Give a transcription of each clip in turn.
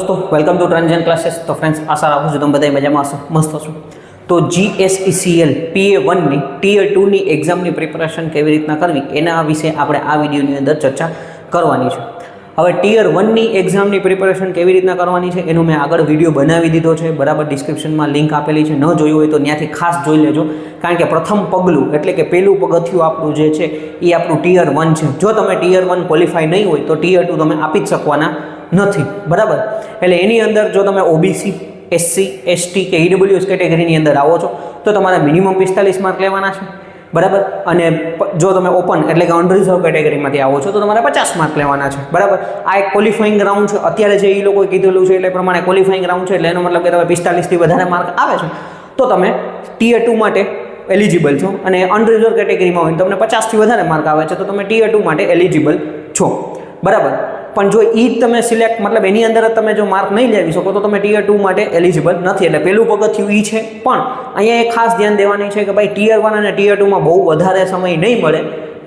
दोस्तों welcome to transition classes. तो friends आशा રાખું છું તમે બધા મજામાં હશો, મસ્ત હશો। તો GSECL PA1 ની ટિયર 2 ની એક્ઝામની પ્રિપેરેશન કેવી રીતના કરવી એના વિશે આપણે આ વિડિયોની અંદર ચર્ચા કરવાની છે। હવે ટિયર 1 ની એક્ઝામની પ્રિપેરેશન કેવી રીતના કરવાની છે એનો મેં આગળ વિડિયો બનાવી દીધો છે, બરાબર। ડિસ્ક્રિપ્શનમાં લિંક આપેલી છે, ન જોયું હોય તો ત્યાંથી ખાસ જોઈ લેજો, કારણ કે પ્રથમ પગલું એટલે કે પહેલું પગથિયું આપણું જે છે એ આપણું ટિયર 1 છે। જો તમે ટિયર 1 ક્વોલિફાય નહીં હોય તો ટિયર 2 તમે આપી જ શકવાના નથી, બરાબર। એટલે એની અંદર જો તમે ઓબીસી, એસસી, એસટી કે ઈડબ્લ્યુએસ કેટેગરીની અંદર આવો છો તો તમારે મિનિમમ 45 માર્ક લેવાના છે, બરાબર। અને જો તમે ઓપન એટલે કે અનરિઝર્વ કેટેગરીમાંથી આવો છો તો તમારે 50 માર્ક લેવાના છે, બરાબર। આ એક ક્વોલિફાઈંગ રાઉન્ડ છે, અત્યારે જે એ લોકોએ કીધેલું છે એટલે પ્રમાણે ક્વોલિફાઈંગ રાઉન્ડ છે, એટલે એનો મતલબ કે તમે 45થી વધારે માર્ક આવે છે તો તમે ટિયર 2 માટે એલિજિબલ છો, અને અનરિઝર્વ કેટેગરીમાં હોય તમને 50થી વધારે માર્ક આવે છે તો તમે ટિયર 2 માટે એલિજિબલ છો, બરાબર। પણ જો એ તમે સિલેક્ટ મતલબ એની અંદર જ તમે જો માર્ક નહીં લેવી શકો તો તમે ટિયર 2 માટે એલિજિબલ નથી। એટલે પહેલું પગથિયું એ છે, પણ અહીંયા એક ખાસ ધ્યાન દેવાની છે કે ભાઈ ટિયર 1 અને ટિયર 2માં બહુ વધારે સમય નહીં મળે,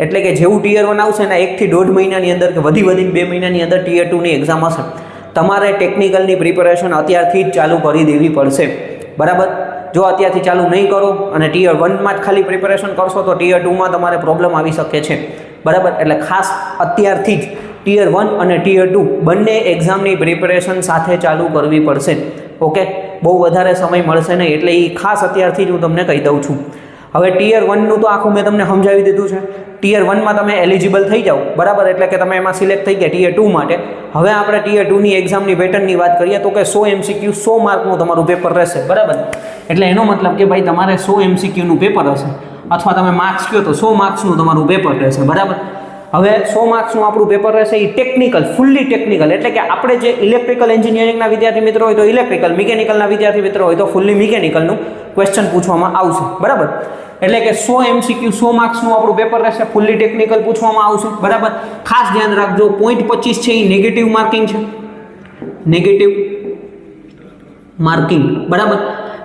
એટલે કે જેવું ટિયર 1 આવશે ને 1 થી 1.5 મહિનાની અંદર કે વધીને 2 મહિનાની અંદર ટિયર 2 ની એક્ઝામ હશે। તમારે ટેકનિકલની પ્રિપેરેશન અત્યારથી જ ચાલુ કરી દેવી પડશે, બરાબર। જો અત્યારથી ચાલુ નહીં કરો અને ટિયર 1માં જ ખાલી પ્રિપેરેશન કરશો તો ટિયર 2માં તમારે પ્રોબ્લેમ આવી શકે છે, બરાબર। એટલે ખાસ અત્યારથી જ ટિયર 1 અને ટિયર 2 બંને એક્ઝામની પ્રિપેરેશન સાથે ચાલુ કરવી પડશે, ઓકે। બહુ વધારે સમય મળશે નહીં, એટલે એ ખાસ અત્યારથી જ હું તમને કહી દઉં છું। હવે ટિયર 1નું તો આખું મેં તમને સમજાવી દીધું છે। ટિયર 1માં તમે એલિજિબલ થઈ જાઓ, બરાબર, એટલે કે તમે એમાં સિલેક્ટ થઈ ગયા ટિયર 2 માટે। હવે આપણે ટિયર 2ની એક્ઝામની પેટર્નની વાત કરીએ તો કે 100 MCQ 100 માર્કનું તમારું પેપર રહેશે, બરાબર। એટલે એનો મતલબ કે ભાઈ તમારે 100 MCQનું પેપર હશે, અથવા તમે માર્ક્સ કહો તો 100 માર્ક્સનું તમારું પેપર રહેશે, બરાબર। હવે 100 માર્ક્સનું આપણું પેપર રહેશે એ ટેકનિકલ, ફૂલ્લી ટેકનિકલ, એટલે કે આપણે જે ઇલેક્ટ્રિકલ એન્જિનિયરિંગના વિદ્યાર્થી મિત્રો હોય તો ઇલેક્ટ્રિકલ, મિકેનિકલના વિદ્યાર્થી મિત્રો હોય તો ફૂલ્લી મિકેનિકલનું ક્વેશ્ચન પૂછવામાં આવશે, બરાબર। એટલે કે 100 MCQ 100 માર્ક્સનું આપણું પેપર રહેશે, ફૂલ્લી ટેકનિકલ પૂછવામાં આવશે, બરાબર। ખાસ ધ્યાન રાખજો 0.25 છે એ નેગેટિવ માર્કિંગ છે, નેગેટિવ માર્કિંગ, બરાબર।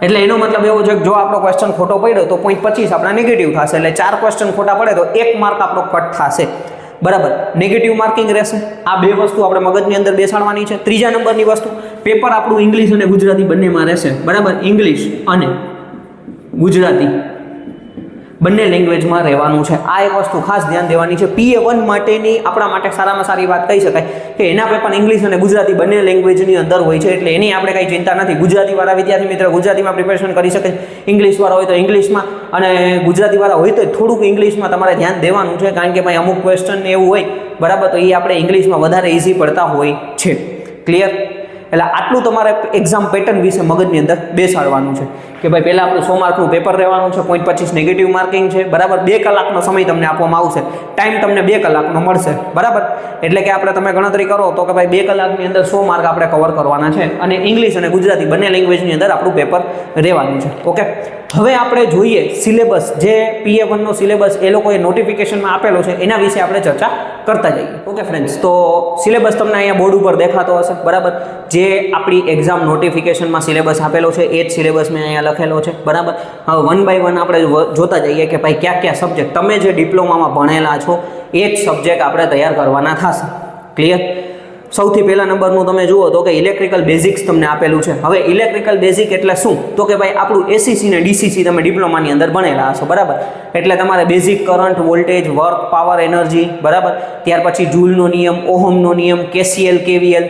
એટલે એનો મતલબ એવો છે કે જો આપણો ક્વેશ્ચન ખોટો પડ્યો તો 0.25 આપણા નેગેટિવ થશે, એટલે 4 ક્વેશ્ચન ખોટા પડે તો 1 માર્ક આપણો કટ થશે, બરાબર। નેગેટિવ માર્કિંગ રહેશે। આ બે વસ્તુ આપણે મગજની અંદર બેસાડવાની છે। ત્રીજા નંબરની વસ્તુ, પેપર આપણું ઇંગ્લિશ અને ગુજરાતી બંનેમાં રહેશે, બરાબર। ઇંગ્લિશ અને ગુજરાતી બંને લેંગ્વેજમાં રહેવાનું છે। આ એક વસ્તુ ખાસ ધ્યાન દેવાની છે। PA1 માટેની આપણા માટે સારામાં સારી વાત કહી શકાય કે એના પેપર ઇંગ્લિશ અને ગુજરાતી બંને લેંગ્વેજની અંદર હોય છે, એટલે એની આપણે કંઈ ચિંતા નથી। ગુજરાતીવાળા વિદ્યાર્થી મિત્રો ગુજરાતીમાં પ્રિપેરેશન કરી શકે, ઇંગ્લિશવાળા હોય તો ઇંગ્લિશમાં, અને ગુજરાતીવાળા હોય તો થોડુંક ઇંગ્લિશમાં તમારે ધ્યાન દેવાનું છે, કારણ કે ભાઈ અમુક ક્વેશ્ચન એવું હોય, બરાબર, તો એ આપણે ઇંગ્લિશમાં વધારે ઇઝી પડતા હોય છે, ક્લિયર। એટલે આટલું તમારે એક્ઝામ પેટર્ન વિશે મગજની અંદર બેસાડવાનું છે કે ભાઈ પહેલાં આપણું 100 માર્કનું પેપર રહેવાનું છે, 0.25 નેગેટિવ માર્કિંગ છે, બરાબર। 2 કલાકનો સમય તમને આપવામાં આવશે, ટાઈમ તમને 2 કલાકનો મળશે, બરાબર। એટલે કે આપણે તમે ગણતરી કરો તો કે ભાઈ 2 કલાકની અંદર 100 માર્ક આપણે કવર કરવાના છે, અને ઇંગ્લિશ અને ગુજરાતી બંને લેંગ્વેજની અંદર આપણું પેપર રહેવાનું છે, ઓકે। હવે આપણે જોઈએ સિલેબસ, જે PA1નો સિલેબસ એ લોકોએ નોટિફિકેશનમાં આપેલો છે એના વિશે આપણે ચર્ચા કરતા જઈએ, ઓકે ફ્રેન્ડ્સ। તો સિલેબસ તમને અહીંયા બોર્ડ ઉપર દેખાતો હશે, બરાબર। જે આપણી એક્ઝામ નોટિફિકેશનમાં સિલેબસ આપેલો છે એ જ સિલેબસ મેં અહીંયા લખેલો છે, બરાબર। હવે 1 બાય 1 આપણે જોતા જઈએ કે ભાઈ કયા કયા સબ્જેક્ટ તમે જે ડિપ્લોમામાં ભણેલા છો એ જ સબ્જેક્ટ આપણે તૈયાર કરવાના થશે, ક્લિયર। સૌથી પહેલા નંબરનું તમે જુઓ તો કે ઇલેક્ટ્રિકલ બેઝિક્સ તમને આપેલું છે। હવે ઇલેક્ટ્રિકલ બેઝિક એટલે શું, તો કે ભાઈ આપણું એસીસી ને ડીસીસી તમે ડિપ્લોમાની અંદર ભણેલા હશો, બરાબર। એટલે તમારે basic current, voltage, work, power, energy, બરાબર। ત્યાર પછી જૂલનો નિયમ, ઓહમનો નિયમ, કેસીએલ, કેવીએલ,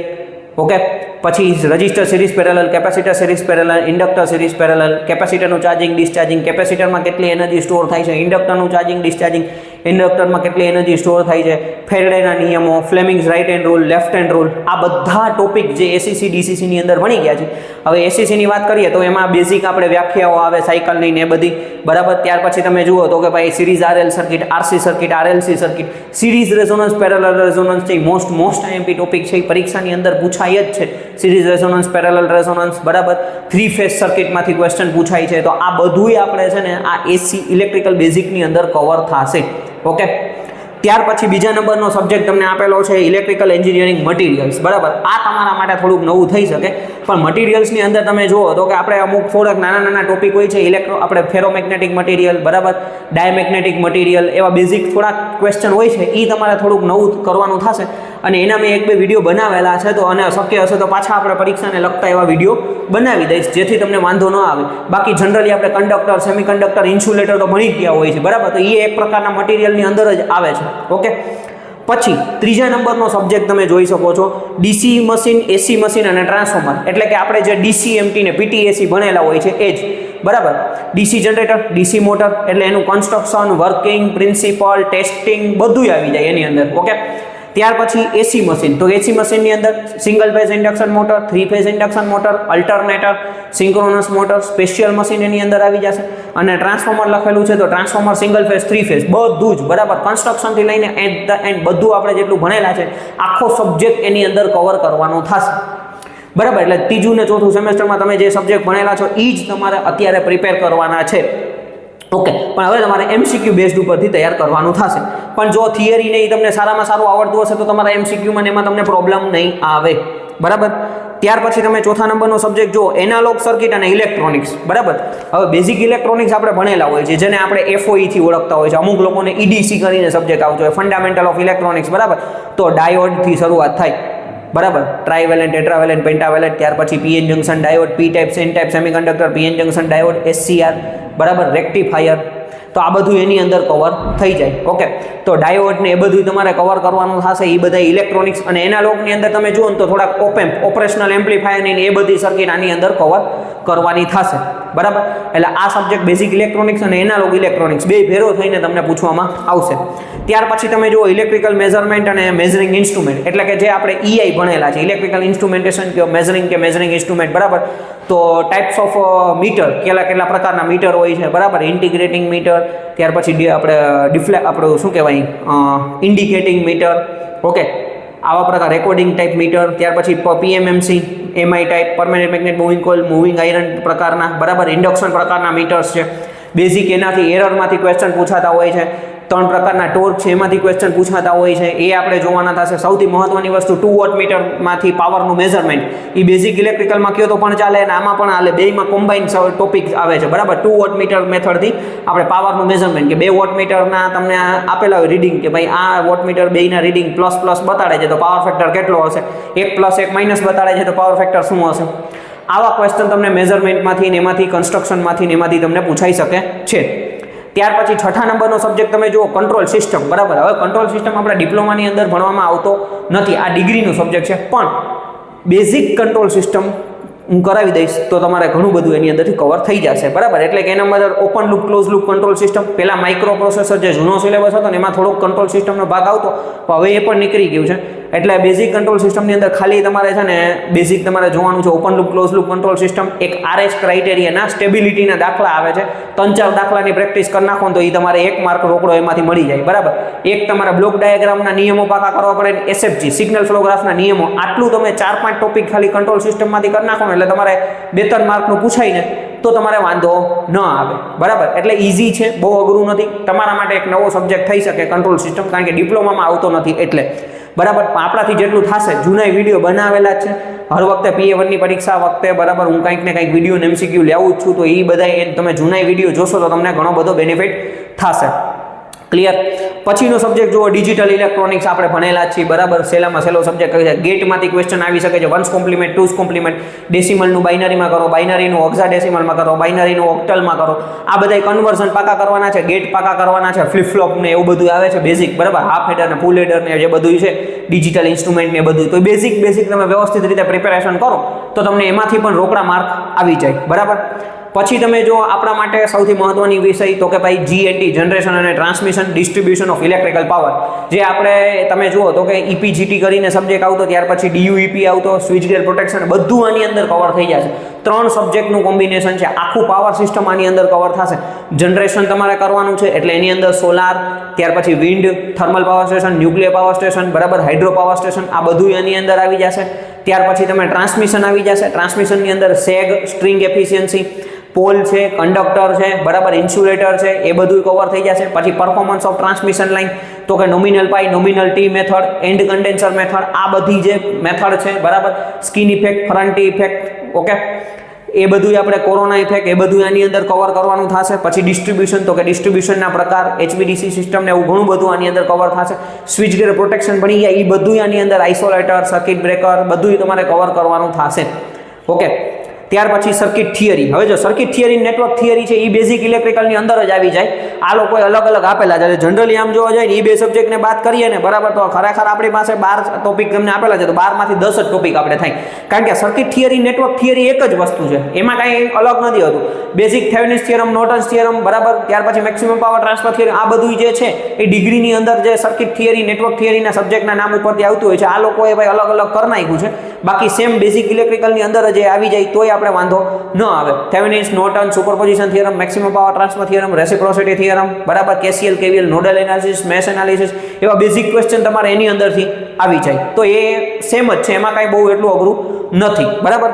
ઓકે। પછી register series parallel, capacitor series parallel, inductor series parallel, કેપેસિટરનું ચાર્જિંગ ડિસ્ચાર્જિંગ, કેપેસિટરમાં કેટલી એનર્જી સ્ટોર થાય છે, ઇન્ડક્ટરનું ચાર્જિંગ ડિસ્ચાર્જિંગ, ઇન્ડક્ટરમાં કેટલી એનર્જી સ્ટોર થાય છે, ફેરેડેના નિયમો, Fleming's right hand rule, left hand rule, આ બધા ટોપિક જે એસીસી ડીસીસીની અંદર ભણી ગયા છે। હવે એસીસીની વાત કરીએ તો એમાં બેઝિક આપણે વ્યાખ્યાઓ આવે સાયકલની ને બધી, બરાબર। ત્યાર પછી તમે જુઓ તો કે ભાઈ series RL circuit, RC circuit, RLC circuit, series resonance, parallel resonance છે, મોસ્ટ આઈએમપી ટોપિક છે, પરીક્ષાની અંદર પૂછાય જ છે। સિરીઝ રેઝોનન્સ, પેરેલલ રેઝોનન્સ, બરાબર। 3 ફેઝ સર્કિટમાંથી ક્વેશ્ચન પૂછાય છે, તો આ બધુંય આપણે છે ને આ એસી ઇલેક્ટ્રિકલ બેઝિકની અંદર કવર થશે, ઓકે। ત્યાર પછી બીજા નંબરનો સબ્જેક્ટ તમને આપેલો છે ઇલેક્ટ્રિકલ એન્જિનિયરિંગ મટીરિયલ્સ, બરાબર। આ તમારા માટે થોડુંક નવું થઈ શકે, પણ મટીરિયલ્સની અંદર તમે જુઓ તો કે આપણે અમુક થોડાક નાના ટોપિક હોય છે, આપણે ફેરોમેગ્નેટિક મટીરિયલ, બરાબર, ડાયમેગ્નેટિક મટીરિયલ, એવા બેઝિક થોડાક ક્વેશ્ચન હોય છે, એ તમારે થોડુંક નવું કરવાનું થશે। અને એના મેં 1-2 વિડીયો બનાવેલા છે, તો અને શક્ય હશે તો પાછા આપણે પરીક્ષાને લગતા એવા વિડીયો બનાવી દઈશ, જેથી તમને વાંધો ન આવે. બાકી જનરલી આપણે કંડક્ટર, સેમિકન્ડક્ટર, ઇન્સ્યુલેટર તો ભણી જ ગયા હોય છે, બરાબર. તો એ એક પ્રકારના મટીરિયલની અંદર જ આવે છે. ઓકે. પછી ત્રીજા નંબરનો સબ્જેક્ટ તમે જોઈ શકો છો, ડીસી મશીન, એસી મશીન અને ટ્રાન્સફોર્મર. એટલે કે આપણે જે ડીસીએમટી ને પીટીએસી ભણેલા હોય છે એ જ, બરાબર. ડીસી જનરેટર, ડીસી મોટર, એટલે એનું કન્સ્ટ્રક્શન, વર્કિંગ, પ્રિન્સિપલ, ટેસ્ટિંગ બધું આવી જાય એની અંદર. ઓકે. ત્યાર પછી એસી મશીન, તો એસી મશીનની અંદર single phase induction motor, 3 phase induction motor, alternator, synchronous motor, special machine એની અંદર આવી જશે. અને ટ્રાન્સફોર્મર લખેલું છે, તો ટ્રાન્સફોર્મર સિંગલ ફેઝ, 3 ફેઝ બધું જ, બરાબર. કન્સ્ટ્રક્શનથી લઈને એટ ધ એન્ડ બધું આપણે જેટલું ભણેલા છે આખો સબ્જેક્ટ એની અંદર કવર કરવાનો થશે, બરાબર. એટલે ત્રીજું ને ચોથું સેમેસ્ટરમાં તમે જે સબ્જેક્ટ ભણેલા છો એ જ તમારે અત્યારે પ્રિપેર કરવાના છે. ઓકે. પણ હવે તમારે એમસીક્યુ બેઝડ ઉપરથી તૈયાર કરવાનું થશે. પણ જો થિયરી ને એ તમને સારામાં સારું આવડતું હશે તો તમારા એમસીક્યુમાં એમાં તમને પ્રોબ્લેમ નહીં આવે, બરાબર. ત્યાર પછી તમે ચોથા નંબરનો સબ્જેક્ટ જો એનાલોગ સર્કિટ અને ઇલેક્ટ્રોનિક્સ, બરાબર. હવે બેઝિક ઇલેક્ટ્રોનિક્સ આપણે ભણેલા હોય છે, જેને આપણે એફઓઈ થી ઓળખતા હોય છે. અમુક લોકોને ઈડીસી કરીને સબ્જેક્ટ આવતો હોય, ફંડામેન્ટલ ઓફ ઇલેક્ટ્રોનિક્સ, બરાબર. તો ડાયોડથી શરૂઆત થાય, બરાબર. ટ્રાઇવેલેન્ટ, ટેટ્રાવેલેન્ટ, પેન્ટાવેલેન્ટ, ત્યાર પછી PN junction diode, P type, N type semiconductor, PN junction diode, SCR, બરાબર, રેક્ટિફાયર. તો આ બધું એની અંદર કવર થઈ જાય. ઓકે. તો ડાયોડ ને એ બધું તમારે કવર કરવાનું થશે. એ બધા ઇલેક્ટ્રોનિક્સ અને એનાલોગની અંદર તમે જુઓ ને તો થોડાક ઓપેમ્પ, ઓપરેશનલ એમ્પ્લીફાયર ની એ બધી સર્કિટ આની અંદર કવર કરવાની થશે, બરાબર. એટલે આ સબ્જેક્ટ બેઝિક ઇલેક્ટ્રોનિક્સ અને એનાલોગ ઇલેક્ટ્રોનિક્સ બે ભેરો થઈને તમને પૂછવામાં આવશે. ત્યાર પછી તમે જુઓ ઇલેક્ટ્રિકલ મેઝરમેન્ટ અને મેઝરિંગ ઇન્સ્ટ્રુમેન્ટ, એટલે કે જે આપણે ઈઆઈ ભણેલા છે, ઇલેક્ટ્રિકલ ઇન્સ્ટ્રુમેન્ટેશન કે મેઝરિંગ ઇન્સ્ટ્રુમેન્ટ, બરાબર. તો ટાઈપ્સ ઓફ મીટર, કેટલા પ્રકારના મીટર હોય છે, બરાબર. ઇન્ટિગ્રેટિંગ મીટર, ત્યાર પછી આપણે આપણું શું કહેવાય, ઇન્ડિકેટિંગ મીટર. ઓકે. આવા પ્રકાર રેકોર્ડિંગ ટાઈપ મીટર. ત્યાર પછી PMMC, MI type, permanent magnet moving coil, moving iron પ્રકારના, બરાબર. ઇન્ડક્શન પ્રકારના મીટર્સ છે. બેઝિક એનાથી એરરમાંથી ક્વેશ્ચન પૂછાતા હોય છે. 3 પ્રકારના ટોર્ક છે, એમાંથી ક્વેશ્ચન પૂછાતા હોય છે, એ આપણે જોવાના થશે. સૌથી મહત્વની વસ્તુ 2 વોટ મીટરમાંથી પાવરનું મેઝરમેન્ટ, એ બેઝિક ઇલેક્ટ્રિકલમાં કયો તો પણ ચાલે અને આમાં પણ હાલે, બેયમાં કોમ્બાઇન ટોપિક આવે છે, બરાબર. 2 વોટ મીટર મેથડથી આપણે પાવરનું મેઝરમેન્ટ, કે 2 વોટ મીટરના તમને આપેલા હોય રીડિંગ, કે ભાઈ આ વોટ મીટર બેયના રીડિંગ પ્લસ બતાડે છે તો પાવર ફેક્ટર કેટલો હશે, 1 + 1 - બતાડે છે તો પાવર ફેક્ટર શું હશે. આવા ક્વેશ્ચન તમને મેઝરમેન્ટમાંથી ને એમાંથી, કન્સ્ટ્રક્શનમાંથી ને એમાંથી તમને પૂછાઈ શકે છે. ત્યાર પછી છઠ્ઠા નંબરનો સબ્જેક્ટ તમે જુઓ કંટ્રોલ સિસ્ટમ, બરાબર. હવે કંટ્રોલ સિસ્ટમ આપણે ડિપ્લોમાની અંદર ભણવામાં આવતો નથી, આ ડિગ્રીનો સબ્જેક્ટ છે. પણ બેઝિક કંટ્રોલ સિસ્ટમ હું કરાવી દઈશ તો તમારે ઘણું બધું એની અંદરથી કવર થઈ જશે, બરાબર. એટલે કે એના અંદર open loop, close loop control system, પહેલા માઇક્રો પ્રોસેસર જે જૂનો સિલેબસ હતો ને એમાં થોડોક કંટ્રોલ સિસ્ટમનો ભાગ આવતો, હવે એ પણ નીકળી ગયું છે. એટલે બેઝિક કંટ્રોલ સિસ્ટમની અંદર ખાલી તમારે છે ને બેઝિક તમારે જોવાનું છે open loop, close loop control system, એક આરએસ ક્રાઇટેરિયાના સ્ટેબિલિટીના દાખલા આવે છે. 3-4 દાખલાની પ્રેક્ટિસ કરી નાખો તો એ તમારે 1 માર્ક રોકડો એમાંથી મળી જાય, બરાબર. એક તમારા બ્લોક ડાયાગ્રામના નિયમો પાકા કરવા પડે, એસએફજી સિગ્નલ ફ્લો ગ્રાફના નિયમો, આટલું તમે 4-5 ટોપિક ખાલી કંટ્રોલ સિસ્ટમમાંથી કરી નાખો એટલે તમારે 2-3 માર્કનું પૂછાય ને તો તમારે વાંધો ન આવે, બરાબર. એટલે ઇઝી છે, બહુ અઘરું નથી. તમારા માટે એક નવો સબ્જેક્ટ થઈ શકે કંટ્રોલ સિસ્ટમ, કારણ કે ડિપ્લોમામાં આવતો નથી એટલે, બરાબર. આપણાથી જેટલું થશે, જૂના વિડીયો બનાવેલા જ છે હર વખતે PA1ની પરીક્ષા વખતે, બરાબર. હું કંઈક ને કંઈક વિડીયો ને MCQ લેવું જ છું, તો એ બધા તમે જૂના વિડીયો જોશો તો તમને ઘણો બધો બેનિફિટ થશે. ક્લિયર. પછીનો સબ્જેક્ટ જુઓ ડિજિટલ ઇલેક્ટ્રોનિક્સ, આપણે ભણેલા છીએ, બરાબર. સહેલામાં સહેલો સબ્જેક્ટ કહે છે. ગેટમાંથી ક્વેશ્ચન આવી શકે છે, 1s કોમ્પ્લિમેન્ટ, 2s કોમ્પ્લિમેન્ટ, ડેસિમલનું બાઇનરીમાં કરો, બાઇનરીનું ઓક્ઝાડેસિમલમાં કરો, બાઇનરીનું ઓક્ટલમાં કરો. આ બધા કન્વર્ઝન પાકા કરવાના છે, ગેટ પાકા કરવાના છે, ફ્લિપ ફ્લોપ ને એવું બધું આવે છે બેઝિક, બરાબર. હાફ હેડર ને ફૂલ હેડર ને જે બધું છે, ડિજિટલ ઇન્સ્ટ્રુમેન્ટ ને બધું, તો બેઝિક તમે વ્યવસ્થિત રીતે પ્રિપેરેશન કરો તો તમને એમાંથી પણ રોકડા માર્ક આવી જાય, બરાબર. પછી તમે જો આપણા માટે સૌથી મહત્વની વિષય તો કે ભાઈ જીએનટી, જનરેશન અને transmission distribution of electrical power, જે આપણે તમે જુઓ તો કે ઈપીજીટી કરીને સબ્જેક્ટ આવતો, ત્યાર પછી ડીયુઈપી આવતો, સ્વિચ ગેર પ્રોટેક્શન, બધું આની અંદર કવર થઈ જશે. 3 સબ્જેક્ટનું કોમ્બિનેશન છે, આખું પાવર સિસ્ટમ આની અંદર કવર થશે. જનરેશન તમારે કરવાનું છે એટલે એની અંદર સોલાર, ત્યાર પછી wind, thermal power station, nuclear power station, બરાબર, હાઇડ્રો પાવર સ્ટેશન, આ બધું એની અંદર આવી જશે. ત્યાર પછી તમે ટ્રાન્સમિશન આવી જશે. ટ્રાન્સમિશનની અંદર સેગ, સ્ટ્રિંગ એફિશિયન્સી, પોલ છે, કંડક્ટર છે, બરાબર, ઇન્સ્યુલેટર છે, એ બધું કવર થઈ જશે. પછી પરફોર્મન્સ ઓફ ટ્રાન્સમિશન લાઇન, તો કે nominal pi, nominal T method, and condenser method, આ બધી જે મેથડ છે, બરાબર. સ્કિન ઇફેક્ટ, ફરન્ટી ઇફેક્ટ, ઓકે, એ બધું આપણે કોરોના ઇફેક્ટ એ બધું આની અંદર કવર કરવાનું થશે. પછી ડિસ્ટ્રીબ્યુશન, તો કે ડિસ્ટ્રીબ્યુશનના પ્રકાર, HVDC સિસ્ટમ ને એવું ઘણું બધું આની અંદર કવર થશે. સ્વિચ ગેર પ્રોટેક્શન ભણી ગયા, એ બધું આની અંદર આઇસોલેટર, સર્કિટ બ્રેકર બધું તમારે કવર કરવાનું થશે. ઓકે, ત્યાર પછી સર્કિટ થિયરી. હવે જો સર્કિટ થિયરી, નેટવર્ક થિયરી છે એ બેઝિક ઇલેક્ટ્રિકલની અંદર જ આવી જાય. આ લોકોએ અલગ અલગ આપેલા છે. જનરલી આમ જોવા જાય ને એ બે સબ્જેક્ટને બાદ કરીએ ને બરાબર, તો ખરેખર આપણી પાસે 12 ટોપિક તમને આપેલા છે, તો 12માંથી 10 જ ટોપિક આપણે થાય. કારણ કે સર્કિટ થિયરી, નેટવર્ક થિયરી એક જ વસ્તુ છે, એમાં કાંઈ અલગ નથી હોતું. બેઝિક થેવેનિન્સ થિયરમ, નોર્ટન્સ થિયરમ બરાબર, ત્યાર પછી મેક્સિમમ પાવર ટ્રાન્સફર થિયરમ, આ બધું જે છે એ ડિગ્રીની અંદર જે સર્કિટ થિયરી, નેટવર્ક થિયરીના સબ્જેક્ટના નામ ઉપરથી આવતું હોય છે, આ લોકોએ ભાઈ અલગ અલગ કરી નાખ્યું છે. બાકી સેમ બેઝિક ઇલેક્ટ્રિકલની અંદર જે આવી જાય તોય આપણે વાંધો ન આવે. Thevenin's, Norton, superposition theorem, maximum power transfer theorem, reciprocity theorem બરાબર, KCL, KVL, nodal analysis, mesh analysis, એવા બેઝિક ક્વેશ્ચન તમારે એની અંદરથી આવી જાય. તો એ સેમ જ છે, એમાં કાંઈ બહુ એટલું અઘરું નથી બરાબર.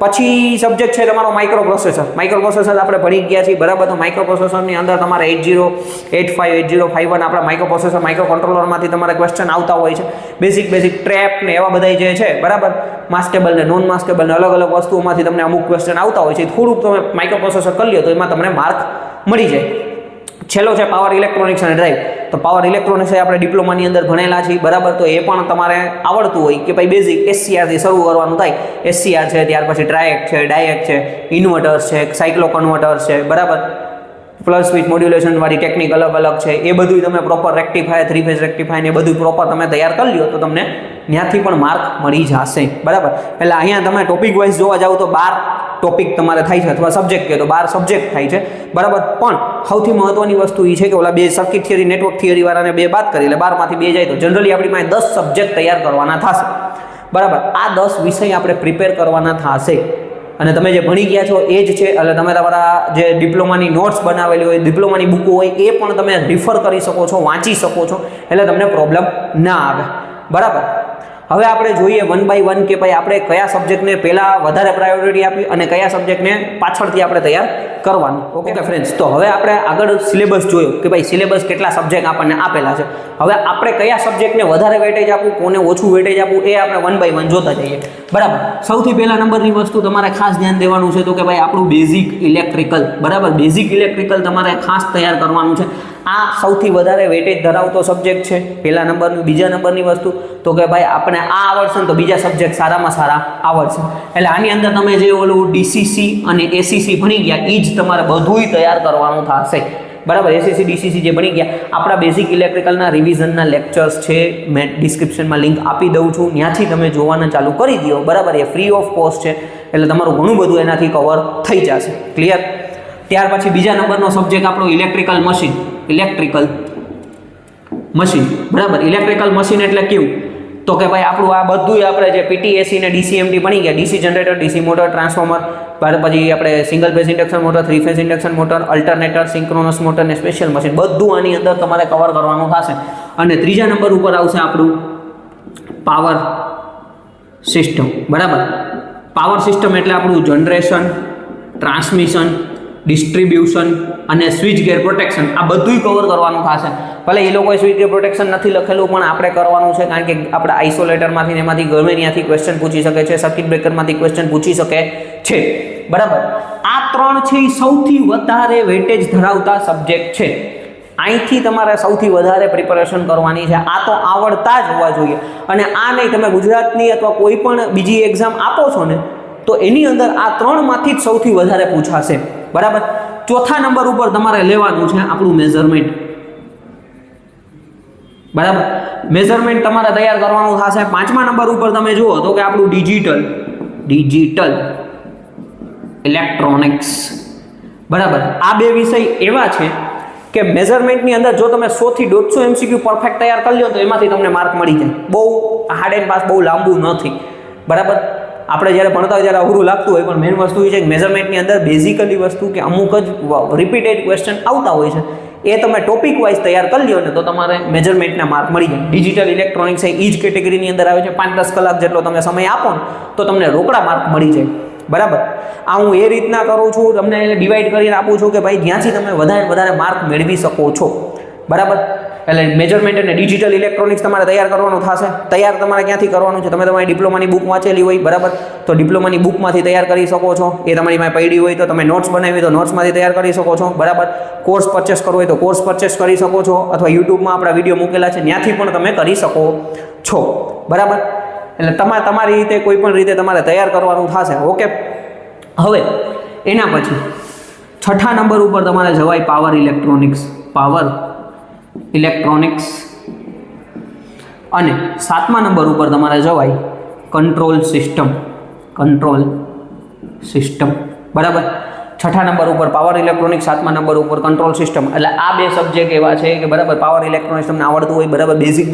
પછી સબ્જેક્ટ છે તમારો માઇક્રો પ્રોસેસર. માઇક્રો પ્રોસેસર આપણે ભણી ગયા છીએ બરાબર. તો માઇક્રો પ્રોસેસરની અંદર તમારે 8085, 8051 આપણા માઇક્રો પ્રોસેસર, માઇક્રો કંટ્રોલરમાંથી તમારે ક્વેશ્ચન આવતા હોય છે. બેઝિક ટ્રેપ ને એવા બધા જે છે બરાબર, માસ્કેબલ ને નોન માસ્કેબલ ને અલગ અલગ વસ્તુઓમાંથી તમને અમુક ક્વેશ્ચન આવતા હોય છે. થોડુંક તમે માઇક્રો પ્રોસેસર કરી લો તો એમાં તમને માર્ક મળી જાય. છેલ્લો છે પાવર ઇલેક્ટ્રોનિક્સ અને ડ્રાઈવ. તો પાવર ઇલેક્ટ્રોનિક્સ આપણે ડિપ્લોમાની અંદર ભણેલા છીએ બરાબર. તો એ પણ તમારે આવડતું હોય કે ભાઈ બેઝિક SCR થી શરૂ કરવાનું થાય. SCR છે, ત્યાર પછી ટ્રાયક છે, ડાયક છે, ઇન્વર્ટર્સ છે, સાયક્લો કન્વર્ટર્સ છે બરાબર, પ્લસ સ્વિચ મોડ્યુલેશન વાળી ટેકનિક અલગ અલગ છે. એ બધું તમે પ્રોપર રેક્ટિફાયર, 3 ફેઝ રેક્ટિફાયર ને એ બધું પ્રોપર તમે તૈયાર કરી લો તો તમને ત્યાંથી પણ માર્ક મળી જશે બરાબર. એટલે અહીંયા તમે ટોપિક વાઇઝ જોવા જાવ તો 12 ટોપિક તમારે થાય છે, અથવા સબ્જેક્ટ કહે તો 12 સબ્જેક્ટ થાય છે બરાબર. પણ સૌથી મહત્વની વસ્તુ એ છે કે ઓલા બે સર્કિટ થિયરી, નેટવર્ક થિયરી વાળાને બે બાદ કરી એટલે 12માંથી 2 જાય તો જનરલી આપણી પાસે 10 સબ્જેક્ટ તૈયાર કરવાના થશે બરાબર. આ 10 વિષય આપણે પ્રિપેર કરવાના થશે. અને તમે જે ભણી ગયા છો એ જ છે, એટલે તમે તમારા જે ડિપ્લોમાની નોટ્સ બનાવેલી હોય, ડિપ્લોમાની બુકો હોય એ પણ તમે રિફર કરી શકો છો, વાંચી શકો છો, એટલે તમને પ્રોબ્લેમ ના આવે બરાબર. હવે આપણે જોઈએ 1 by 1 કે ભાઈ આપણે કયા સબ્જેક્ટને પહેલાં વધારે પ્રાયોરિટી આપી અને કયા સબ્જેક્ટને પાછળથી આપણે તૈયાર કરવાનું. ઓકે ફ્રેન્ડ્સ, તો હવે આપણે આગળ સિલેબસ જોયો કે ભાઈ સિલેબસ કેટલા સબ્જેક્ટ આપણને આપેલા છે. હવે આપણે કયા સબ્જેક્ટને વધારે વેટેજ આપવું, કોને ઓછું વેટેજ આપવું, એ આપણે 1 by 1 જોતા જઈએ બરાબર. સૌથી પહેલા નંબરની વસ્તુ તમારે ખાસ ધ્યાન દેવાનું છે તો કે ભાઈ આપણું બેઝિક ઇલેક્ટ્રિકલ બરાબર. બેઝિક ઇલેક્ટ્રિકલ તમારે ખાસ તૈયાર કરવાનું છે. આ સૌથી વધારે વેટેજ ધરાવતો સબ્જેક્ટ છે પહેલા નંબરનું. બીજા નંબરની વસ્તુ તો કે ભાઈ આપણે આ આવડશે ને તો બીજા સબ્જેક્ટ સારામાં સારા આવડશે. એટલે આની અંદર તમે જે ઓલું DCC અને ACC ભણી ગયા એ જ તમારે બધુંય તૈયાર કરવાનું થશે બરાબર. ACC DCC જે ભણી ગયા, આપણા બેઝિક ઇલેક્ટ્રિકલના રિવિઝનના લેક્ચર્સ છે, મેં ડિસ્ક્રિપ્શનમાં લિંક આપી દઉં છું, ત્યાંથી તમે જોવાના ચાલુ કરી દો બરાબર. એ ફ્રી ઓફ કોસ્ટ છે, એટલે તમારું ઘણું બધું એનાથી કવર થઈ જશે. ક્લિયર? ત્યાર પછી બીજા નંબરનો સબ્જેક્ટ આપણો ઇલેક્ટ્રિકલ મશીન. ઇલેક્ટ્રિકલ મશીન બરાબર. ઇલેક્ટ્રિકલ મશીન એટલે કેવું તો કે ભાઈ આપણું આ બધું આપણે જે PTAC ને DCMT ભણી ગયા, DC generator, DC motor, transformer, પછી આપણે single phase induction motor, 3 phase induction motor, alternator, synchronous motor ને સ્પેશિયલ મશીન, બધું આની અંદર તમારે કવર કરવાનું થશે. અને ત્રીજા નંબર ઉપર આવશે આપણું પાવર સિસ્ટમ બરાબર. પાવર સિસ્ટમ એટલે આપણું જનરેશન, ટ્રાન્સમિશન, ડિસ્ટ્રીબ્યુશન અને સ્વિચ ગેર પ્રોટેક્શન, આ બધુંય કવર કરવાનું થશે. ભલે એ લોકોએ સ્વિચ ગેર પ્રોટેક્શન નથી લખેલું પણ આપણે કરવાનું છે, કારણ કે આપણે આઇસોલેટરમાંથી એમાંથી ગમે ત્યાંથી ક્વેશ્ચન પૂછી શકે છે, સર્કિટ બ્રેકરમાંથી ક્વેશ્ચન પૂછી શકે છે બરાબર. આ 3 છે એ સૌથી વધારે વેટેજ ધરાવતા સબ્જેક્ટ છે. અહીંથી તમારે સૌથી વધારે પ્રિપેરેશન કરવાની છે. આ તો આવડતા જ હોવા જોઈએ. અને આ નહીં, તમે ગુજરાતની અથવા કોઈ પણ બીજી એક્ઝામ આપો છો ને તો એની અંદર આ 3માંથી જ સૌથી વધારે પૂછાશે બરાબર. ચોથા નંબર ઉપર તમારે લેવાનું છે આપણું મેઝરમેન્ટ બરાબર. મેઝરમેન્ટ તમારે તૈયાર કરવાનું થશે. 5મા નંબર ઉપર તમે જુઓ તો કે આપણું ડિજિટલ ઇલેક્ટ્રોનિક્સ બરાબર. આ બે વિષય એવા છે કે મેઝરમેન્ટની અંદર જો તમે 100 થી 150 MCQ પરફેક્ટ તૈયાર કરી લો તો એમાંથી તમને માર્ક મળી જાય. બહુ હાર્ડ એન્ડ પાસ બહુ લાંબુ નથી બરાબર. આપણે જ્યારે ભણતા હોય ત્યારે અઘરું લાગતું હોય, પણ મેઇન વસ્તુ એ છે કે મેઝરમેન્ટની અંદર બેઝિકલી વસ્તુ કે અમુક જ રિપીટેડ ક્વેશ્ચન આવતા હોય છે, એ તમે ટોપિક વાઇઝ તૈયાર કરી લો ને તો તમારે મેજરમેન્ટના માર્ક મળી જાય. ડિજિટલ ઇલેક્ટ્રોનિક્સ એ જ કેટેગરીની અંદર આવે છે. 5-10 કલાક જેટલો તમે સમય આપો ને તો તમને રોકડા માર્ક મળી જાય બરાબર. આ હું એ રીતના કરું છું, તમને ડિવાઈડ કરીને આપું છું કે ભાઈ જ્યાંથી તમે વધારે માર્ક મેળવી શકો છો બરાબર. એટલે મેજરમેન્ટ અને ડિજિટલ ઇલેક્ટ્રોનિક્સ તમારે તૈયાર કરવાનું થશે. તૈયાર તમારે ક્યાંથી કરવાનું છે? તમે તમારી ડિપ્લોમાની બુક વાંચેલી હોય બરાબર, તો ડિપ્લોમાની બુકમાંથી તૈયાર કરી શકો છો. એ તમારી પાસે પડી હોય તો તમે નોટ્સ બનાવી તો નોટ્સમાંથી તૈયાર કરી શકો છો બરાબર. કોર્સ પરચેસ કરવો હોય તો કોર્સ પરચેસ કરી શકો છો, અથવા યુટ્યુબમાં આપણા વિડીયો મૂકેલા છે ત્યાંથી પણ તમે કરી શકો છો બરાબર. એટલે તમારી રીતે કોઈ પણ રીતે તમારે તૈયાર કરવાનું થશે. ઓકે, હવે એના પછી 6થા નંબર ઉપર તમારે જવાય પાવર ઇલેક્ટ્રોનિક્સ. Power electronics. અને 7મા નંબર ઉપર તમારે જવાય કંટ્રોલ સિસ્ટમ. કંટ્રોલ સિસ્ટમ બરાબર. 6થા નંબર ઉપર પાવર ઇલેક્ટ્રોનિક્સ, 7મા નંબર ઉપર કંટ્રોલ સિસ્ટમ. એટલે આ બે સબ્જેક્ટ એવા છે કે બરાબર પાવર ઇલેક્ટ્રોનિક્સ તમને આવડતું હોય બરાબર, બેઝિક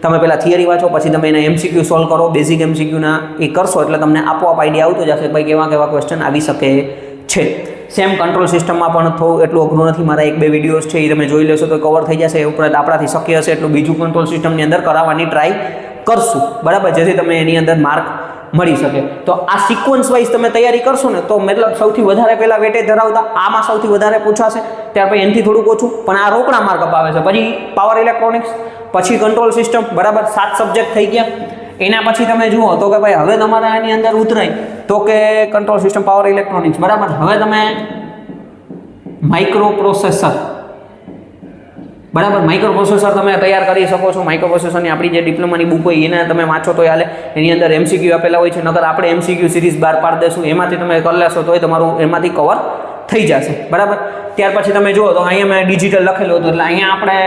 તમે પહેલાં થિયરી વાંચો, પછી તમે એના MCQ સોલ્વ કરો, બેઝિક MCQના એ કરશો એટલે તમને આપોઆપ આઈડિયા આવતો જશે ભાઈ કેવા ક્વેશ્ચન આવી શકે છે. સેમ કંટ્રોલ સિસ્ટમમાં પણ થોડું એટલું અઘરું નથી. મારા 1-2 વિડીયોઝ છે એ તમે જોઈ લેશો તો કવર થઈ જશે. એ ઉપરાંત આપણાથી શક્ય હશે એટલું બીજું કંટ્રોલ સિસ્ટમની અંદર કરાવવાની ટ્રાય કરશું બરાબર, જેથી તમે એની અંદર માર્ક મળી શકે. તો આ સિક્વન્સ વાઇઝ તમે તૈયારી કરશો ને તો મતલબ સૌથી વધારે પહેલાં વેટેજ ધરાવતા આમાં સૌથી વધારે પૂછાશે, ત્યાર પછી એનાથી થોડુંક ઓછું, પણ આ રોકડા માર્ક અપાવે છે. પછી પાવર ઇલેક્ટ્રોનિક્સ, પછી કંટ્રોલ સિસ્ટમ બરાબર, 7 સબ્જેક્ટ થઈ ગયા. એના પછી તમે જુઓ તો કે ભાઈ હવે તમારે આની અંદર ઉતરાય તો કે કંટ્રોલ સિસ્ટમ, પાવર ઇલેક્ટ્રોનિક્સ બરાબર. હવે તમે માઇક્રો પ્રોસેસર બરાબર, માઇક્રો પ્રોસેસર તમે તૈયાર કરી શકો છો. માઇક્રો પ્રોસેસરની આપણી જે ડિપ્લોમાની બુક હોય એને તમે વાંચો તો હાલે. એની અંદર MCQ આપેલા હોય છે, નકર આપણે MCQ સિરીઝ બહાર પાડી દઈશું, એમાંથી તમે કરી લેશો તોય તમારું એમાંથી કવર થઈ જશે બરાબર. ત્યાર પછી તમે જુઓ તો અહીંયા મેં ડિજિટલ લખેલું હતું, એટલે અહીંયા આપણે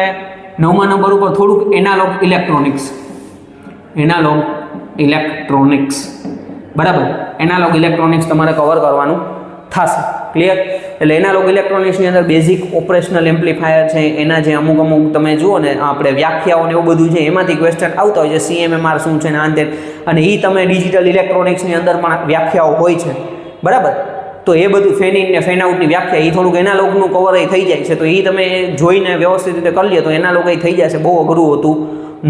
9મા નંબર ઉપર થોડુંક એનાલોગ ઇલેક્ટ્રોનિક્સ. એનાલોગ ઇલેક્ટ્રોનિક્સ બરાબર, એનાલોગ ઇલેક્ટ્રોનિક્સ તમારે કવર કરવાનું થશે. ક્લિયર? એટલે એનાલોગ ઇલેક્ટ્રોનિક્સની અંદર બેઝિક ઓપરેશનલ એમ્પ્લીફાયર છે, એના જે અમુક તમે જુઓ ને આપણે વ્યાખ્યાઓ ને એવું બધું છે એમાંથી ક્વેશ્ચન આવતા હોય છે. CMMR શું છે ને આંતે, અને એ તમે ડિજિટલ ઇલેક્ટ્રોનિક્સની અંદર પણ વ્યાખ્યાઓ હોય છે બરાબર. તો એ બધું ફેન ઇન ને ફેન આઉટની વ્યાખ્યા એ થોડુંક એનાલોગનું કવર થઈ જાય છે. તો એ તમે જોઈને વ્યવસ્થિત રીતે કરી લે તો એનાલોગ થઈ જશે, બહુ અઘરું હોતું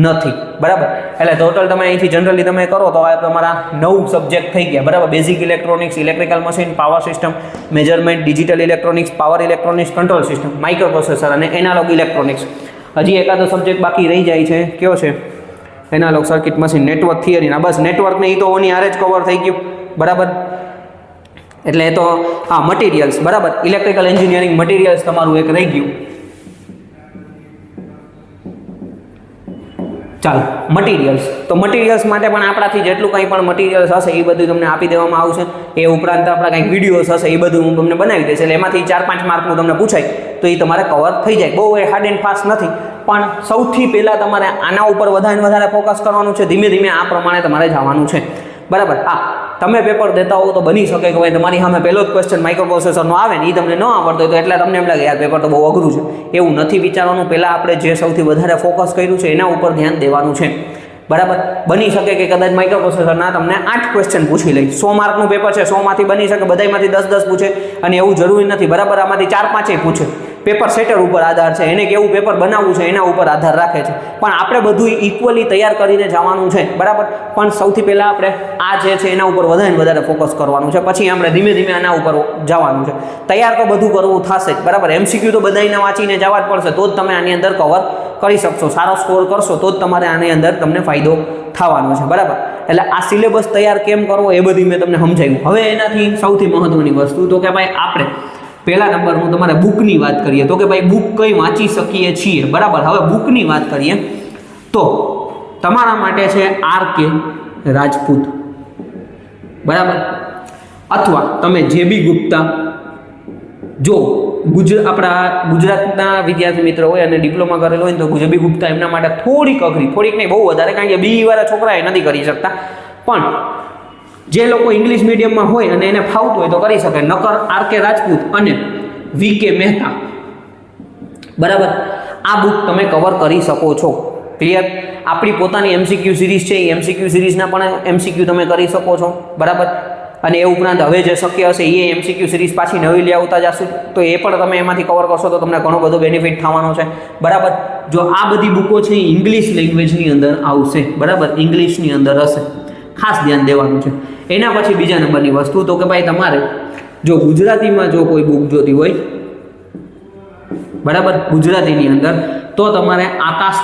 નથી બરાબર. એટલે ટોટલ તમે અહીંથી જનરલી તમે કરો તો આ તમારા 9 સબ્જેક્ટ થઈ ગયા બરાબર. Basic electronics, electrical machine, power system, measurement, digital electronics, power electronics, control system, micro processor અને એનાલોગ ઇલેક્ટ્રોનિક્સ. હજી એકાદો સબ્જેક્ટ બાકી રહી જાય છે, કયો છે? Analog circuit machine, network theory. ના બસ નેટવર્કને એ તો ઓની હારે જ કવર થઈ ગયું બરાબર. એટલે એ તો હા મટીરિયલ્સ બરાબર, ઇલેક્ટ્રિકલ એન્જિનિયરિંગ મટીરિયલ્સ તમારું એક રહી ગયું. ચાલો મટીરિયલ્સ, તો મટીરિયલ્સ માટે પણ આપણાથી જેટલું કંઈ પણ મટીરિયલ્સ હશે એ બધું તમને આપી દેવામાં આવશે. એ ઉપરાંત આપણા કંઈક વિડીયોઝ હશે એ બધું હું તમને બનાવી દઈશ. એટલે એમાંથી 4-5 માર્કનું તમને પૂછાય તો એ તમારે કવર થઈ જાય. બહુ એ હાર્ડ એન્ડ ફાસ્ટ નથી, પણ સૌથી પહેલાં તમારે આના ઉપર વધારે ફોકસ કરવાનું છે. ધીમે ધીમે આ પ્રમાણે તમારે જવાનું છે બરાબર. હા, તમે પેપર દેતા હો તો બની શકે કે ભાઈ તમારી સામે પહેલો જ ક્વેશ્ચન માઇક્રો પ્રોસેસરનો આવે ને એ તમને ન આવડતો હોય તો એટલે તમને એમ લાગે યાર પેપર તો બહુ અઘરું છે. એવું નથી વિચારવાનું. પહેલાં આપણે જે સૌથી વધારે ફોકસ કર્યું છે એના ઉપર ધ્યાન દેવાનું છે બરાબર. બની શકે કે કદાચ માઇક્રો પ્રોસેસરના તમને 8 ક્વેશ્ચન પૂછી લે. 100 માર્કનું પેપર છે, 100માંથી બની શકે બધામાંથી 10-10 પૂછે, અને એવું જરૂરી નથી બરાબર. આમાંથી 4-5 પૂછે. પેપર સેટર ઉપર આધાર છે, એને કેવું પેપર બનાવવું છે એના ઉપર આધાર રાખે છે. પણ આપણે બધું ઇક્વલી તૈયાર કરીને જવાનું છે બરાબર. પણ સૌથી પહેલાં આપણે આ જે છે એના ઉપર વધારે ફોકસ કરવાનું છે. પછી આપણે ધીમે ધીમે આના ઉપર જવાનું છે. તૈયાર તો બધું કરવું થશે જ બરાબર. MCQ તો બધાને વાંચીને જવા જ પડશે, તો જ તમે આની અંદર કવર કરી શકશો. સારો સ્કોર કરશો તો જ તમારે આની અંદર તમને ફાયદો થવાનો છે બરાબર. એટલે આ સિલેબસ તૈયાર કેમ કરવો એ બધી મેં તમને સમજાવ્યું. હવે એનાથી સૌથી મહત્વની વસ્તુ તો કે ભાઈ આપણે પહેલા નંબરનું તમારે બુકની વાત કરીએ તો કે ભાઈ બુક કઈ વાંચી શકીએ છીએ બરાબર. હવે બુકની વાત કરીએ તો તમારા માટે છે RK રાજપૂત બરાબર, અથવા તમે JB ગુપ્તા. જો આપણા ગુજરાતના વિદ્યાર્થી મિત્રો હોય અને ડિપ્લોમા કરેલો હોય ને તો JB ગુપ્તા એમના માટે થોડીક અઘરી, થોડીક નહીં બહુ વધારે, કારણ કે BE વાળા છોકરા એ નથી કરી શકતા. પણ જે લોકો ઇંગ્લિશ મીડિયમમાં હોય અને એને ફાવતું હોય તો કરી શકે. નકર RK રાજપૂત અને VK મહેતા બરાબર, આ બુક તમે કવર કરી શકો છો. ક્લિયર? આપણી પોતાની MCQ સિરીઝ છે, એ MCQ સિરીઝના પણ MCQ તમે કરી શકો છો બરાબર. અને એ ઉપરાંત હવે જે શક્ય હશે એ MCQ સિરીઝ પાછી નવી લઈ આવતા જશું તો એ પણ તમે એમાંથી કવર કરશો તો તમને ઘણો બધો બેનિફિટ થવાનો છે બરાબર. જો આ બધી બુકો છે એ ઇંગ્લિશ લેંગ્વેજની અંદર આવશે બરાબર, ઇંગ્લિશની અંદર હશે, ખાસ ધ્યાન દેવાનું છે. એના પછી બીજા નંબરની વસ્તુ તો કે ભાઈ તમારે જો ગુજરાતીમાં જો કોઈ બુક જોતી હોય બરાબર, ગુજરાતીની અંદર, તો તમારે આકાશ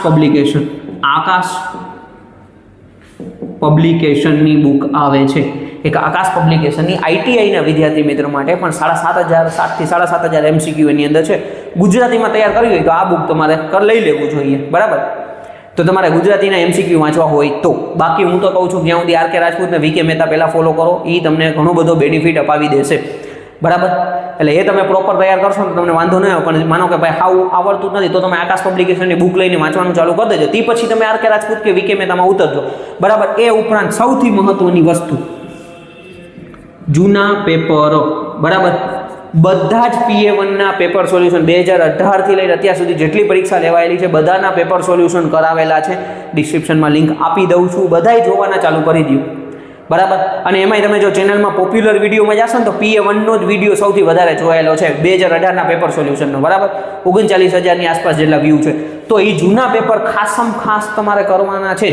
પબ્લિકેશનની બુક આવે છે. એક આકાશ પબ્લિકેશનની આઈટીઆઈના વિદ્યાર્થી મિત્રો માટે પણ 7,500 થી 7,500 MCQ એની અંદર છે. ગુજરાતીમાં તૈયાર કરવી હોય તો આ બુક તમારે લઈ લેવું જોઈએ. બરાબર, તો તમારે ગુજરાતીના MCQ વાંચવા હોય તો. બાકી હું તો કહું છું જ્યાં સુધી આર.કે. રાજપૂત ને વી.કે. મહેતા પહેલાં ફોલો કરો, એ તમને ઘણો બધો બેનિફિટ અપાવી દેશે. બરાબર, એટલે એ તમે પ્રોપર તૈયાર કરશો તો તમને વાંધો ન આવે. પણ માનો કે ભાઈ હાવ આવડતું જ નથી તો તમે આકાશ પબ્લિકેશનની બુક લઈને વાંચવાનું ચાલુ કરી દેજો. તે પછી તમે આર.કે. રાજપૂત કે વી.કે. મહેતામાં ઉતરજો. બરાબર, એ ઉપરાંત સૌથી મહત્વની વસ્તુ જૂના પેપરો. બરાબર, બધા જ PA1ના પેપર સોલ્યુશન 2018થી લઈને અત્યાર સુધી જેટલી પરીક્ષા લેવાયેલી છે બધાના પેપર સોલ્યુશન કરાવેલા છે. ડિસ્ક્રિપ્શનમાં લિંક આપી દઉં છું, બધાય જોવાના ચાલુ કરી દો. બરાબર, અને એમાંય તમે જો ચેનલમાં પોપ્યુલર વિડીયોમાં જશો ને તો PA1નો જ વિડીયો સૌથી વધારે જોવાયેલો છે 2018ના પેપર સોલ્યુશનનો. બરાબર, 39,000ની આસપાસ જેટલા વ્યૂ છે. તો એ જૂના પેપર ખાસ તમારે કરવાના છે.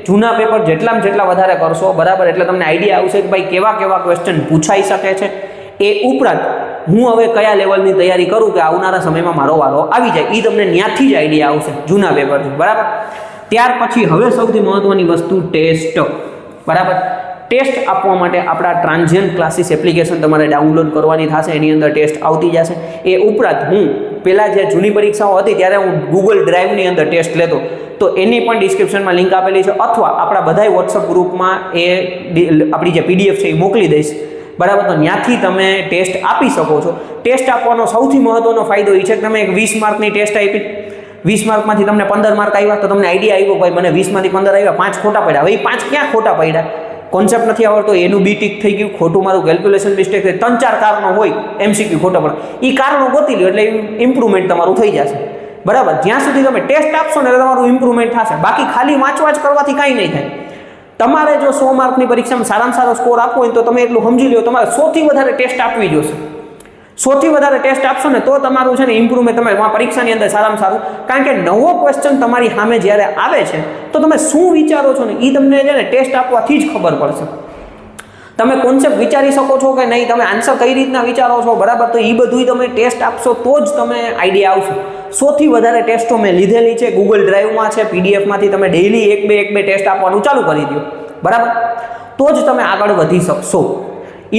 જૂના પેપર જેટલામાં જેટલા વધારે કરશો, બરાબર, એટલે તમને આઈડિયા આવશે કે ભાઈ કેવા ક્વેશ્ચન પૂછાઈ શકે છે. એ ઉપરાંત હું હવે કયા લેવલની તૈયારી કરું કે આવનારા સમયમાં મારો વારો આવી જાય, એ તમને ત્યાંથી જ આઈડિયા આવશે જૂના પેપરથી. બરાબર, ત્યાર પછી હવે સૌથી મહત્વની વસ્તુ ટેસ્ટ. બરાબર, ટેસ્ટ આપવા માટે આપણા ટ્રાન્ઝિયન્ટ ક્લાસીસ એપ્લિકેશન તમારે ડાઉનલોડ કરવાની થશે. એની અંદર ટેસ્ટ આવતી જશે. એ ઉપરાંત હું પહેલાં જે જૂની પરીક્ષાઓ હતી ત્યારે હું ગૂગલ ડ્રાઈવની અંદર ટેસ્ટ લેતો, તો એની પણ ડિસ્ક્રિપ્શનમાં લિંક આપેલી છે. અથવા આપણા બધાય વોટ્સઅપ ગ્રુપમાં એ આપણી જે PDF છે એ મોકલી દઈશ. બરાબર, તો ત્યાંથી તમે ટેસ્ટ આપી શકો છો. ટેસ્ટ આપવાનો સૌથી મહત્વનો ફાયદો એ છે કે તમે એક 20 માર્કની ટેસ્ટ આપી, 20 માર્કમાંથી તમને 15 માર્ક આવ્યા તો તમને આઈડિયા આવ્યો ભાઈ મને 20માંથી 15 આવ્યા, 5 ખોટા પડ્યા. હવે એ 5 ક્યાં ખોટા પડ્યા? કોન્સેપ્ટ નથી આવડતો, એનું બી ટીક થઈ ગયું, ખોટું મારું કેલ્ક્યુલેશન મિસ્ટેક થઈ, 3-4 કારણો હોય MCQ ખોટા પડે. એ કારણો ગોતી લો એટલે ઇમ્પ્રુવમેન્ટ તમારું થઈ જશે. બરાબર, જ્યાં સુધી તમે ટેસ્ટ આપશો ને એટલે તમારું ઇમ્પ્રુવમેન્ટ થશે. બાકી ખાલી વાંચવા જ કરવાથી કાંઈ નહીં થાય. તમારે જો 100 માર્કની પરીક્ષામાં સારામાં સારો સ્કોર આપવો હોય તો તમે એટલું સમજી લો તમારે 100થી વધારે ટેસ્ટ આપવી જોશે. 100થી વધારે ટેસ્ટ આપશો ને તો તમારું છે ને ઇમ્પ્રુવમેન્ટ તમે પરીક્ષાની અંદર સારામાં સારું. કારણ કે નવો ક્વેશ્ચન તમારી સામે જ્યારે આવે છે તો તમે શું વિચારો છો ને એ તમને છે ને ટેસ્ટ આપવાથી જ ખબર પડશે. તમે કોન્સેપ્ટ વિચારી શકો છો કે નહીં, તમે આન્સર કઈ રીતના વિચારો છો. બરાબર, તો એ બધું તમે ટેસ્ટ આપશો તો જ તમે આઈડિયા આવશે. 100થી વધારે ટેસ્ટો મેં લીધેલી છે, ગૂગલ ડ્રાઈવમાં છે, PDFમાંથી તમે ડેઈલી એક બે ટેસ્ટ આપવાનું ચાલુ કરી દો. બરાબર, તો જ તમે આગળ વધી શકશો.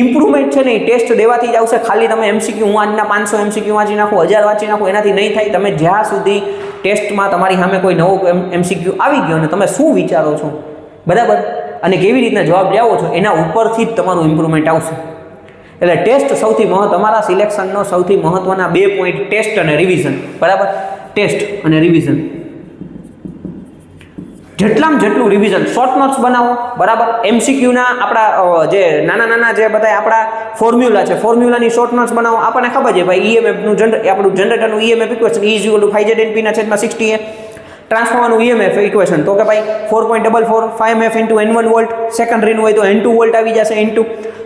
ઇમ્પ્રુવમેન્ટ છે ને એ ટેસ્ટ દેવાથી જ આવશે. ખાલી તમે MCQ હું આજના 500 MCQ વાંચી નાખો, 1000 વાંચી નાખો, એનાથી નહીં થાય. તમે જ્યાં સુધી ટેસ્ટમાં તમારી સામે કોઈ નવો MCQ આવી ગયો ને તમે શું વિચારો છો, બરાબર, અને કેવી રીતના જવાબ લાવો છો એના ઉપરથી જ તમારું ઇમ્પ્રુવમેન્ટ આવશે. એટલે ટેસ્ટ સૌથી તમારા સિલેક્શનનો સૌથી મહત્વના 2 પોઈન્ટ ટેસ્ટ અને રિવિઝન. બરાબર, ટેસ્ટ અને રિવિઝન. જેટલું રિવિઝન, શોર્ટ નોટ્સ બનાવો. બરાબર, MCQના આપણા જે નાના જે બધા આપણા ફોર્મ્યુલા છે, ફોર્મ્યુલાની શોર્ટ નોટ્સ બનાવો. આપણને ખબર છે ભાઈ EMFનું આપણું જનરેટરનું EMF equation E=5ZNP/60A, ટ્રાન્સફોર્મરનું EMF equation તો કે ભાઈ 4.445 F × N1 વોલ્ટ, સેકન્ડરીનું હોય તો N2 વોલ્ટ આવી જશે N2.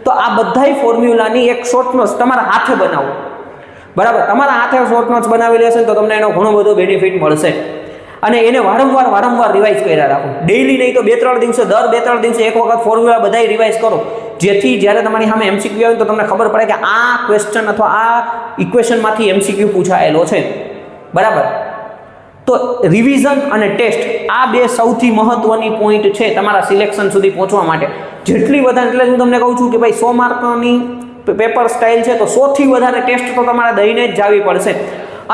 તો આ બધાય ફોર્મ્યુલાની એક શોર્ટ નોટ્સ તમારા હાથે બનાવો. બરાબર, તમારા હાથે શોર્ટ નોટ્સ બનાવી લેશે તો તમને એનો ઘણો બધો બેનિફિટ મળશે. અને એને વારંવાર રિવાઇઝ કર્યા રાખો. ડેઈલી નહીં તો 2-3 દિવસે, દર 2-3 દિવસે એક વખત ફોર્મ્યુલા બધાય રિવાઇઝ કરો, જેથી જ્યારે તમારી સામે MCQ આવે તો તમને ખબર પડે કે આ ક્વેશ્ચન અથવા આ ઇક્વેશનમાંથી MCQ પૂછાયેલો છે. બરાબર, તો રિવિઝન અને ટેસ્ટ આ 2 સૌથી મહત્વની પોઈન્ટ છે તમારા સિલેક્શન સુધી પહોંચવા માટે. જેટલી વધારે, એટલે હું તમને કહું છું કે ભાઈ 100 માર્કની પેપર સ્ટાઇલ છે તો 100થી વધારે ટેસ્ટ તો તમારે દઈને જ જાવી પડશે.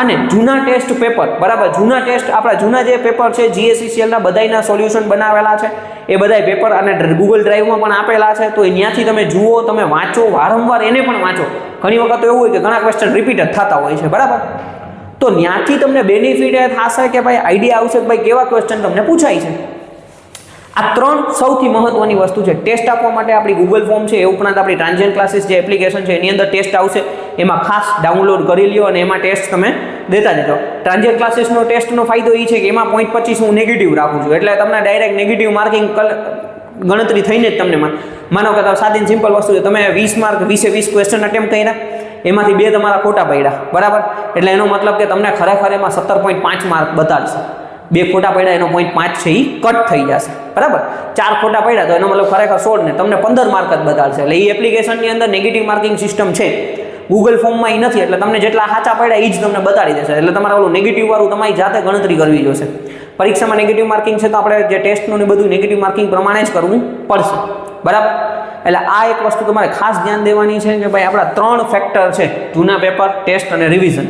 અને જૂના ટેસ્ટ પેપર, બરાબર, જૂના ટેસ્ટ આપણા જૂના જે પેપર છે GSECLના બધાયના સોલ્યુશન બનાવેલા છે. એ બધાય પેપર અને ગૂગલ ડ્રાઈવમાં પણ આપેલા છે. તો એ ત્યાંથી તમે જુઓ, તમે વાંચો, વારંવાર એને પણ વાંચો. ઘણી વખત એવું હોય કે ઘણા ક્વેશ્ચન રિપીટ જ થતા હોય છે. બરાબર, તો ત્યાંથી તમને બેનિફિટ એ થશે કે ભાઈ આઈડિયા આવશે કે ભાઈ કેવા ક્વેશ્ચન તમને પૂછાય છે. આ 3 સૌથી મહત્વની વસ્તુ છે. ટેસ્ટ આપવા માટે આપણી ગૂગલ ફોર્મ છે, એ ઉપરાંત આપણી ટ્રાન્ઝિયન્ટ ક્લાસીસ જે એપ્લિકેશન છે એની અંદર ટેસ્ટ આવશે. એમાં ખાસ ડાઉનલોડ કરી લ્યો અને એમાં ટેસ્ટ તમે દેતા જજો. ટ્રાન્ઝિયન્ટ ક્લાસીસનો ટેસ્ટનો ફાયદો એ છે કે એમાં 0.25 હું નેગેટિવ રાખું છું. એટલે તમને ડાયરેક્ટ નેગેટિવ માર્કિંગ ગણતરી થઈને જ તમને માનો કે સાદી સિમ્પલ વસ્તુ છે, તમે 20 માર્ક 20 ક્વેશ્ચન અટેમ્પ્ટ કર્યા, એમાંથી 2 તમારા ખોટા પડ્યા. બરાબર, એટલે એનો મતલબ કે તમને ખરેખર એમાં 17.5 માર્ક બતાડશે. 2 ખોટા પડ્યા એનો 0.5 છે એ કટ થઈ જશે. બરાબર, 4 ખોટા પડ્યા તો એનો મતલબ ખરેખર 16 ને તમને 15 માર્ક જ બતાડશે. એટલે એ એપ્લિકેશનની અંદર નેગેટિવ માર્કિંગ સિસ્ટમ છે. ગૂગલ ફોર્મમાં એ નથી, એટલે તમને જેટલા સાચા પડ્યા એ જ તમને બતાડી દેશે. એટલે તમારે ઓલું નેગેટિવ વાળું તમારી જાતે ગણતરી કરવી જોશે. પરીક્ષામાં નેગેટિવ માર્કિંગ છે તો આપણે જે ટેસ્ટનું ને બધું નેગેટિવ માર્કિંગ પ્રમાણે જ કરવું પડશે. બરાબર. એટલે આ એક વસ્તુ તમારે ખાસ ધ્યાન દેવાની છે કે ભાઈ આપણા 3 ફેક્ટર છે, જૂના પેપર, ટેસ્ટ અને રિવિઝન.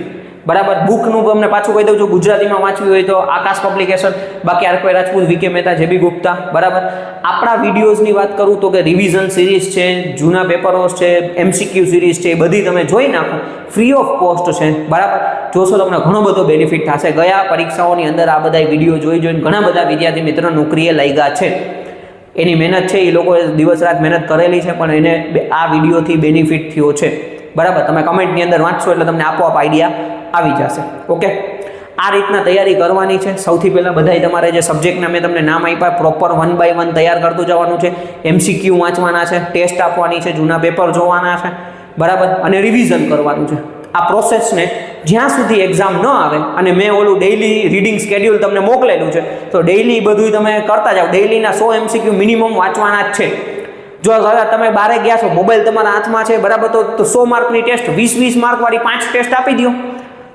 બરાબર. બુકનું તમને પાછું કહી દઉં છું, ગુજરાતીમાં વાંચવી હોય તો આકાશ પબ્લિકેશન, બાકી આરકે રાજપૂત, વીકે મહેતા, જેબી ગુપ્તા. બરાબર. આપણા વિડીયોઝની વાત કરું તો કે રિવિઝન સિરીઝ છે, જૂના પેપરો છે, MCQ સિરીઝ છે, એ બધી તમે જોઈ નાખો, ફ્રી ઓફ કોસ્ટ છે. બરાબર. જોશો તમને ઘણો બધો બેનિફિટ થશે. ગયા પરીક્ષાઓની અંદર આ બધા વિડીયો જોઈને ઘણા બધા વિદ્યાર્થી મિત્રો નોકરીએ લાગ્યા છે. એની મહેનત છે, એ લોકોએ દિવસ રાત મહેનત કરેલી છે, પણ એને આ વિડીયોથી બેનિફિટ થયો છે. બરાબર. તમે કમેન્ટની અંદર વાંચશો એટલે તમને આપોઆપ આઈડિયા આવી જશે. ઓકે. આ રીતના તૈયારી કરવાની છે. સૌથી પહેલાં બધાય તમારે જે સબ્જેક્ટના મેં તમને નામ આપ્યા પ્રોપર 1 by 1 તૈયાર કરતું જવાનું છે. MCQ વાંચવાના છે, ટેસ્ટ આપવાની છે, જૂના પેપર જોવાના છે. બરાબર. અને રિવિઝન કરવાનું છે. આ પ્રોસેસને જ્યાં સુધી એક્ઝામ ન આવે, અને મેં ઓલું ડેઇલી રીડિંગ સ્કેડ્યુલ તમને મોકલેલું છે, તો ડેઇલી બધું તમે કરતા જાઓ. ડેઇલીના 100 MCQ મિનિમમ વાંચવાના જ છે. જો હવે તમે બારે ગયા છો, મોબાઈલ તમારા હાથમાં છે, બરાબર, તો 100 માર્કની ટેસ્ટ 20 માર્કવાળી 5 ટેસ્ટ આપી દો,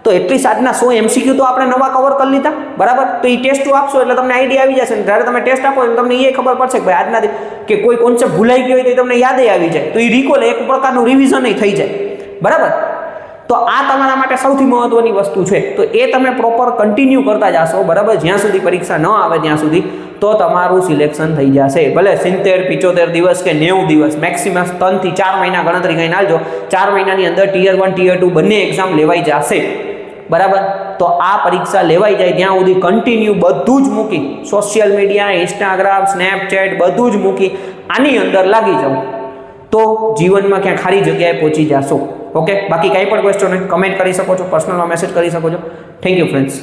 તો એટલી આજના 100 MCQ તો આપણે નવા કવર કરી લીધા. બરાબર. તો એ ટેસ્ટ આપશો એટલે તમને આઈડિયા આવી જશે. જ્યારે તમે ટેસ્ટ આપો એટલે તમને એ ખબર પડશે કે ભાઈ આજના કે કોઈ કોન્સેપ્ટ ભૂલાઈ ગયો હોય તો તમને યાદ આવી જાય, તો એ રિકોલ એક પ્રકારનું રિવિઝન થઈ જાય. બરાબર. તો આ તમારા માટે સૌથી મહત્વની વસ્તુ છે. તો એ તમે પ્રોપર કન્ટિન્યુ કરતા જશો. બરાબર. જ્યાં સુધી પરીક્ષા ન આવે ત્યાં સુધી, તો તમારું સિલેક્શન થઈ જશે. ભલે 70, 75 દિવસ કે 90 દિવસ, મેક્સિમમ 3 થી 4 મહિના ગણતરી કરીને આવજો. 4 મહિનાની અંદર ટિયર 1 ટિયર 2 બંને એક્ઝામ લેવાઈ જશે. બરાબર. તો આ પરીક્ષા લેવાઈ જાય ત્યાં સુધી કન્ટિન્યુ બધું જ મૂકી, સોશિયલ મીડિયા, ઇન્સ્ટાગ્રામ, સ્નેપચેટ બધું જ મૂકી આની અંદર લાગી જાઓ, તો જીવનમાં ક્યાંક સારી જગ્યાએ પહોંચી જશો. ઓકે. બાકી કંઈ પણ ક્વેશ્ચન હોય કમેન્ટ કરી શકો છો, પર્સનલમાં મેસેજ કરી શકો છો. Thank you friends.